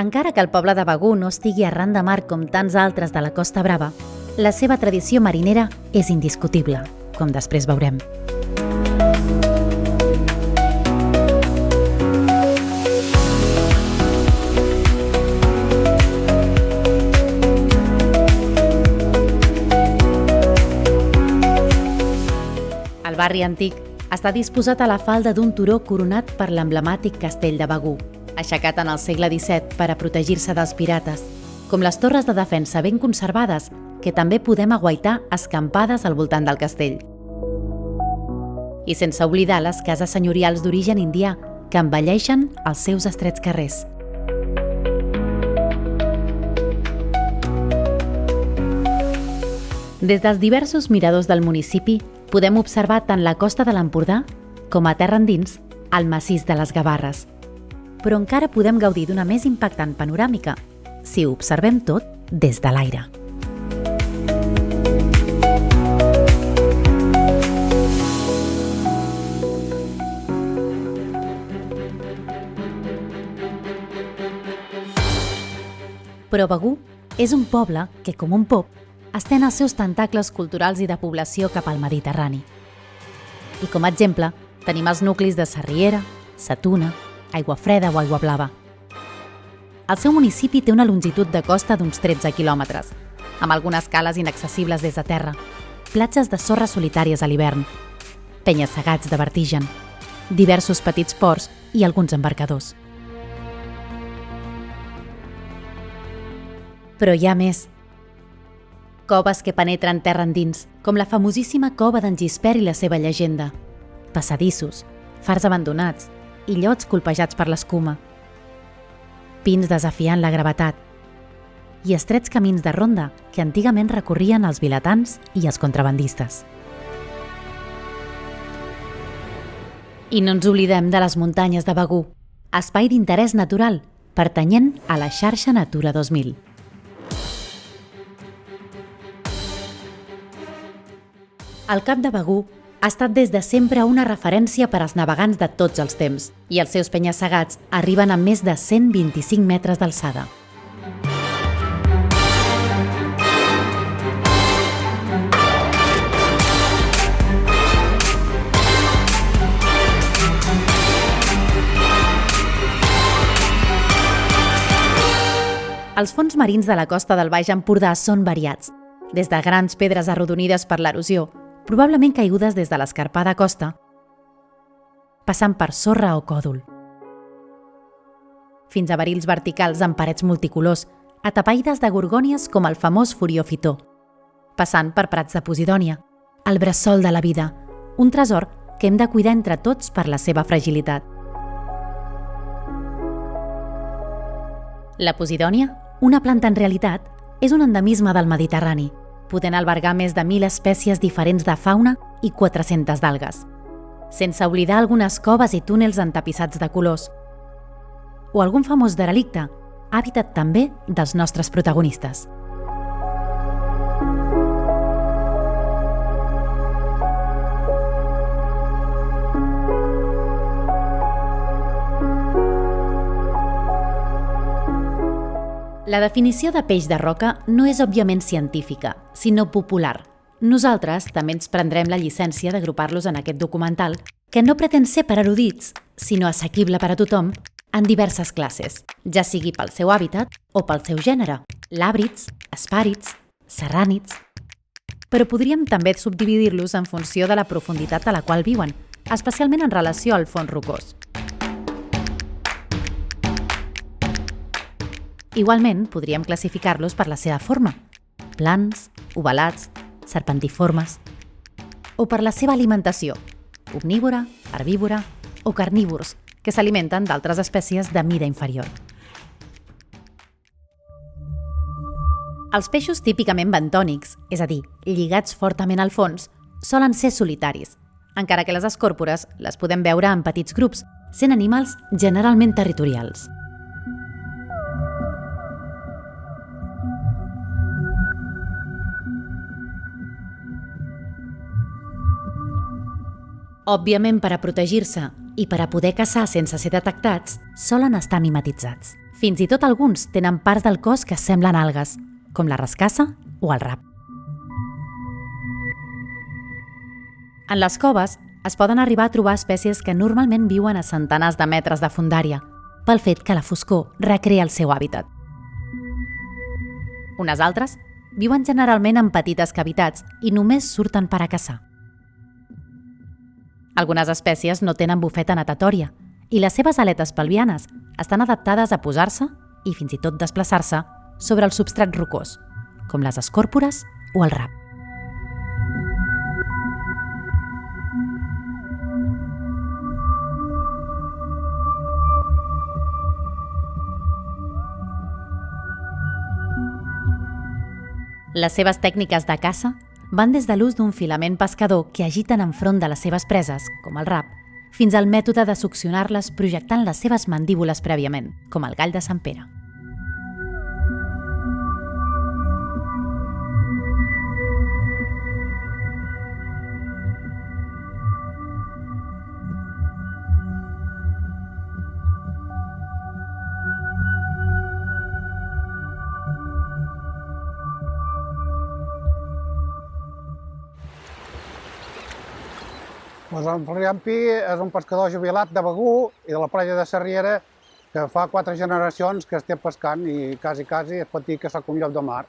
Encara que el poble de Begur no estigui arran de mar com tants altres de la Costa Brava, la seva tradició marinera és indiscutible, com després veurem. El barri antic està disposat a la falda d'un turó coronat per l'emblemàtic castell de Begur, aixecat en el segle XVII per a protegir-se dels pirates, com les torres de defensa ben conservades que també podem aguaitar escampades al voltant del castell. I sense oblidar les cases senyorials d'origen indià que embelleixen els seus estrets carrers. Des dels diversos miradors del municipi podem observar tant la costa de l'Empordà com a terra endins el massís de les Gavarres. Però encara podem gaudir d'una més impactant panoràmica si ho observem tot des de l'aire. Però Begur és un poble que, com un pop, estén els seus tentacles culturals i de població cap al Mediterrani. I com a exemple, tenim els nuclis de Sarriera, Sa Tuna, Aiguafreda o Aiguablava. El seu municipi té una longitud de costa d'uns 13 quilòmetres, amb algunes cales inaccessibles des de terra, platges de sorra solitàries a l'hivern, penya-segats de vertigen, diversos petits ports i alguns embarcadors. Però hi ha més. Coves que penetren terra endins, com la famosíssima cova d'en Gispert i la seva llegenda. Passadissos, fars abandonats, illots colpejats per l'escuma. Pins desafiant la gravetat. I estrets camins de ronda que antigament recorrien els vilatans i els contrabandistes. I no ens oblidem de les muntanyes de Begur, espai d'interès natural pertanyent a la xarxa Natura 2000. El Cap de Begur ha estat des de sempre una referència per als navegants de tots els temps i els seus penya-segats arriben a més de 125 metres d'alçada. Els fons marins de la costa del Baix Empordà són variats, des de grans pedres arrodonides per l'erosió, probablement caigudes des de l'escarpada costa, passant per sorra o còdol, fins a barils verticals amb parets multicolors, atapeïdes de gorgònies com el famós furió-fitó, passant per prats de posidònia, el bressol de la vida, un tresor que hem de cuidar entre tots per la seva fragilitat. La posidònia, una planta en realitat, és un endemisme del Mediterrani, podent albergar més de 1.000 espècies diferents de fauna i 400 d'algues, sense oblidar algunes coves i túnels entapissats de colors, o algun famós derelicte, hàbitat també dels nostres protagonistes. La definició de peix de roca no és òbviament científica, sinó popular. Nosaltres també ens prendrem la llicència d'agrupar-los en aquest documental, que no pretén ser per erudits, sinó assequible per a tothom, en diverses classes, ja sigui pel seu hàbitat o pel seu gènere, làbrids, espàrids, serrànids. Però podríem també subdividir-los en funció de la profunditat a la qual viuen, especialment en relació al fons rocós. Igualment, podríem classificar-los per la seva forma, plans, ovalats, serpentiformes, o per la seva alimentació, omnívora, herbívora o carnívors, que s'alimenten d'altres espècies de mida inferior. Els peixos típicament bentònics, és a dir, lligats fortament al fons, solen ser solitaris, encara que les escòrpores les podem veure en petits grups, sent animals generalment territorials. Òbviament, per a protegir-se i per a poder caçar sense ser detectats, solen estar mimetitzats. Fins i tot alguns tenen parts del cos que semblen algues, com la rascassa o el rap. En les coves es poden arribar a trobar espècies que normalment viuen a centenars de metres de fondària, pel fet que la foscor recrea el seu hàbitat. Unes altres viuen generalment en petites cavitats i només surten per a caçar. Algunes espècies no tenen bufeta natatòria i les seves aletes pelvianes estan adaptades a posar-se i fins i tot desplaçar-se sobre el substrat rocós, com les escòrpores o el rap. Les seves tècniques de caça van des de l'ús d'un filament pescador que agiten enfront de les seves preses, com el rap, fins al mètode de succionar-les projectant les seves mandíbules prèviament, com el gall de Sant Pere. En Riampi és un pescador jubilat de Begur i de la platja de Sarriera que fa 4 generacions que estem pescant i quasi es pot dir que soc un llop de mar.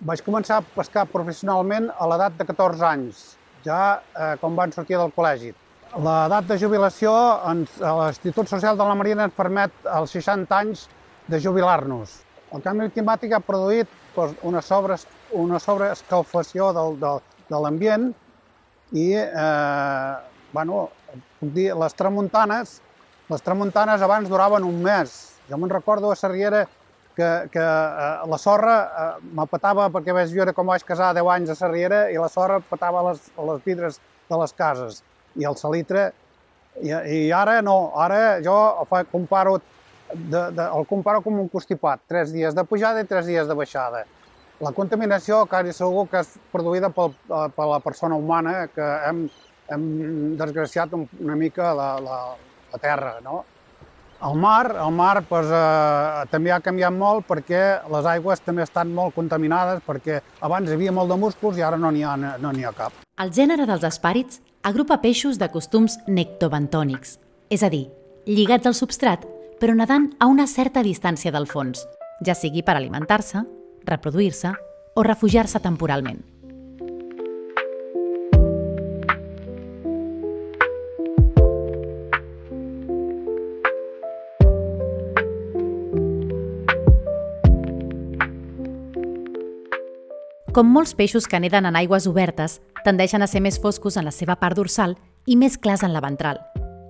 Vaig començar a pescar professionalment a l'edat de 14 anys, ja quan van sortir del col·legi. L'edat de jubilació a l'Institut Social de la Marina ens permet als 60 anys de jubilar-nos. El canvi climàtic ha produït una sobreescalfació de l'ambient i puc dir, les tramuntanes abans duraven un mes. Jo me'n recordo a Sarriera que la sorra m'apetava, perquè vaig viure com vaig casar 10 anys a Sarriera i la sorra petava les vidres de les cases i el salitre. I ara no, ara jo el comparo com un constipat, 3 dies de pujada i 3 dies de baixada. La contaminació quasi segur que és produïda per la persona humana, que hem desgraciat una mica la terra, no? El mar també ha canviat molt perquè les aigües també estan molt contaminades, perquè abans hi havia molt de musclos i ara no n'hi ha cap. El gènere dels espàrits agrupa peixos de costums nectobentònics, és a dir, lligats al substrat, però nedant a una certa distància del fons, ja sigui per alimentar-se, reproduir-se o refugiar-se temporalment. Com molts peixos que neden en aigües obertes, tendeixen a ser més foscos en la seva part dorsal i més clars en la ventral,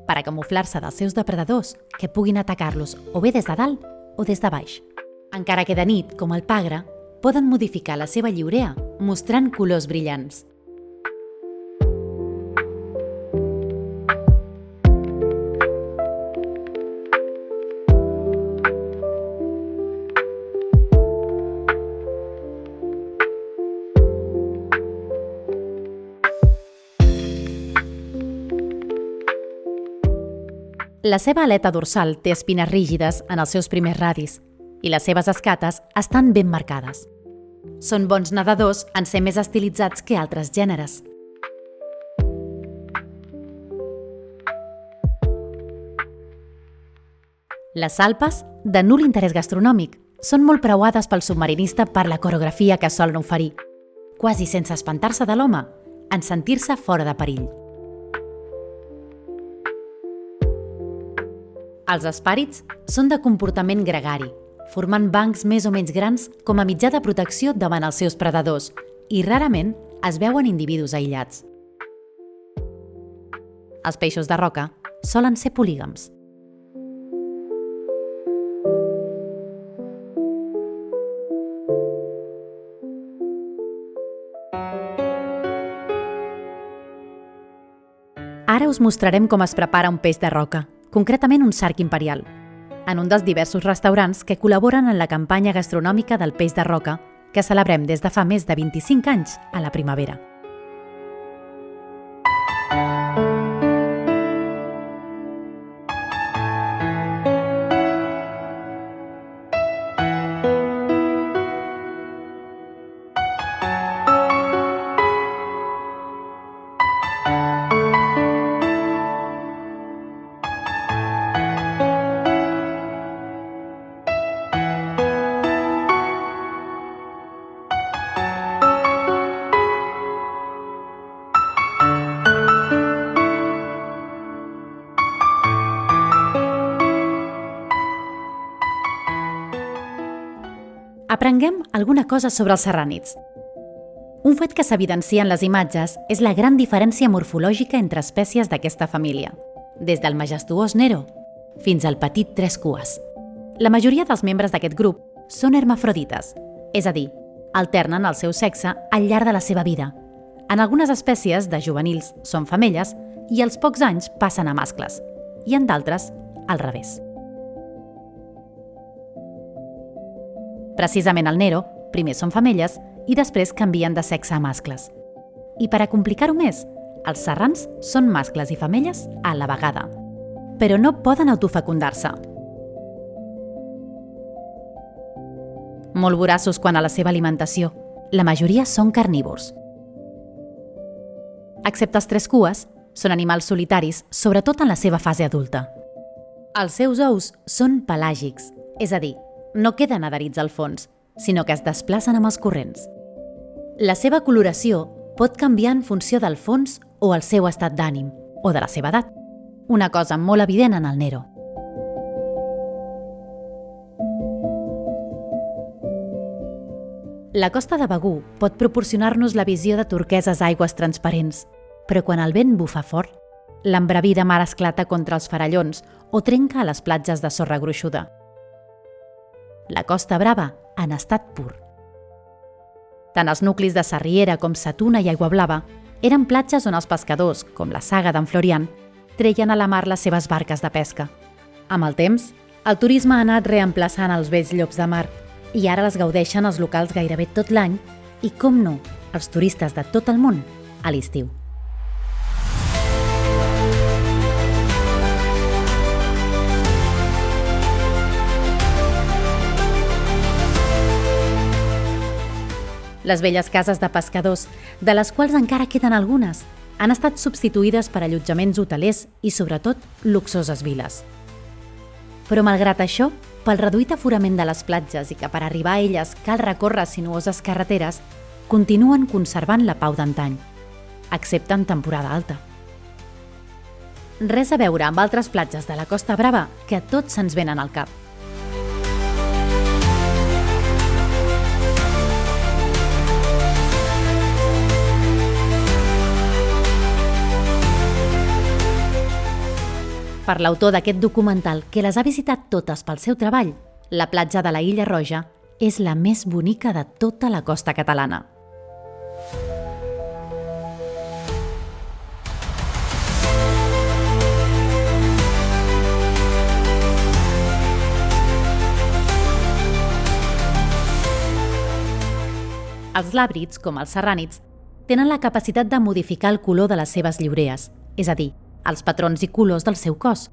per a camuflar-se dels seus depredadors que puguin atacar-los o bé des de dalt o des de baix. Encara que de nit, com el pagre, poden modificar la seva lliurea mostrant colors brillants. La seva aleta dorsal té espines rígides en els seus primers radis i les seves escates estan ben marcades. Són bons nedadors en ser més estilitzats que altres gèneres. Les salpes, de nul interès gastronòmic, són molt preuades pel submarinista per la coreografia que solen oferir, quasi sense espantar-se de l'home, en sentir-se fora de perill. Els espàrits són de comportament gregari, formant bancs més o menys grans com a mitjà de protecció davant els seus predadors i rarament es veuen individus aïllats. Els peixos de roca solen ser polígams. Ara us mostrarem com es prepara un peix de roca, concretament un sarg imperial, en un dels diversos restaurants que col·laboren en la campanya gastronòmica del peix de roca que celebrem des de fa més de 25 anys a la primavera. Aprenguem alguna cosa sobre els serrànids. Un fet que s'evidencia en les imatges és la gran diferència morfològica entre espècies d'aquesta família, des del majestuós Nero fins al petit tres cues. La majoria dels membres d'aquest grup són hermafrodites, és a dir, alternen el seu sexe al llarg de la seva vida. En algunes espècies de juvenils són femelles i als pocs anys passen a mascles, i en d'altres, al revés. Precisament al Nero, primer són femelles i després canvien de sexe a mascles. I per a complicar-ho més, els serrans són mascles i femelles a la vegada, però no poden autofecundar-se. Molt voraços quant a la seva alimentació, la majoria són carnívors. Excepte els tres cues, són animals solitaris, sobretot en la seva fase adulta. Els seus ous són pelàgics, és a dir, no queden adherits al fons, sinó que es desplacen amb els corrents. La seva coloració pot canviar en funció del fons o el seu estat d'ànim, o de la seva edat, una cosa molt evident en el Nero. La costa de Begur pot proporcionar-nos la visió de turqueses aigües transparents, però quan el vent bufa fort, l'embravida mar esclata contra els farallons o trenca a les platges de sorra gruixuda. La Costa Brava en estat pur. Tant els nuclis de Sarriera com Sa Tuna i Aigua Blava eren platges on els pescadors, com la Saga d'en Florian, treien a la mar les seves barques de pesca. Amb el temps, el turisme ha anat reemplaçant els vells llops de mar i ara les gaudeixen els locals gairebé tot l'any i, com no, els turistes de tot el món a l'estiu. Les velles cases de pescadors, de les quals encara queden algunes, han estat substituïdes per allotjaments hotelers i, sobretot, luxoses viles. Però, malgrat això, pel reduït aforament de les platges i que per arribar a elles cal recórrer sinuoses carreteres, continuen conservant la pau d'antany, excepte en temporada alta. Res a veure amb altres platges de la Costa Brava que tots se'ns venen al cap. Per l'autor d'aquest documental, que les ha visitat totes pel seu treball, la platja de la Illa Roja és la més bonica de tota la costa catalana. Els làbrids, com els serrànids, tenen la capacitat de modificar el color de les seves lliurees, és a dir, els patrons i colors del seu cos,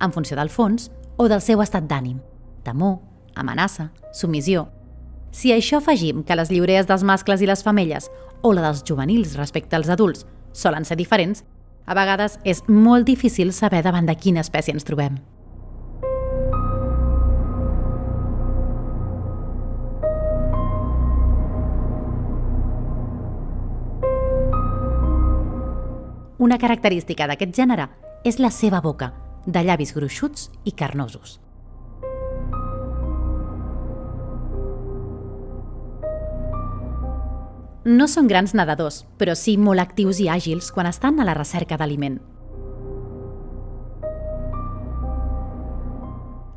en funció del fons o del seu estat d'ànim, temor, amenaça, submissió. Si a això afegim que les lliurees dels mascles i les femelles o la dels juvenils respecte als adults solen ser diferents, a vegades és molt difícil saber davant de quina espècie ens trobem. Una característica d'aquest gènere és la seva boca, de llavis gruixuts i carnosos. No són grans nedadors, però sí molt actius i àgils quan estan a la recerca d'aliment.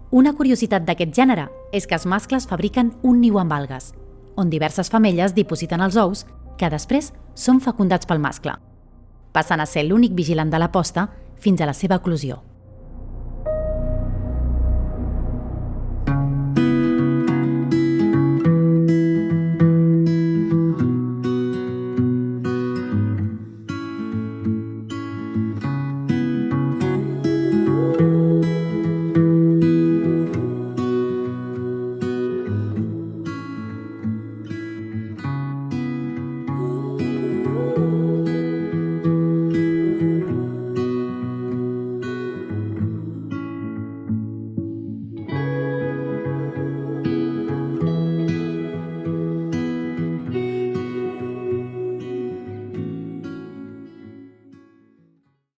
Una curiositat d'aquest gènere és que els mascles fabriquen un niu amb algues, on diverses femelles dipositen els ous que després són fecundats pel mascle, passant a ser l'únic vigilant de la posta fins a la seva eclosió.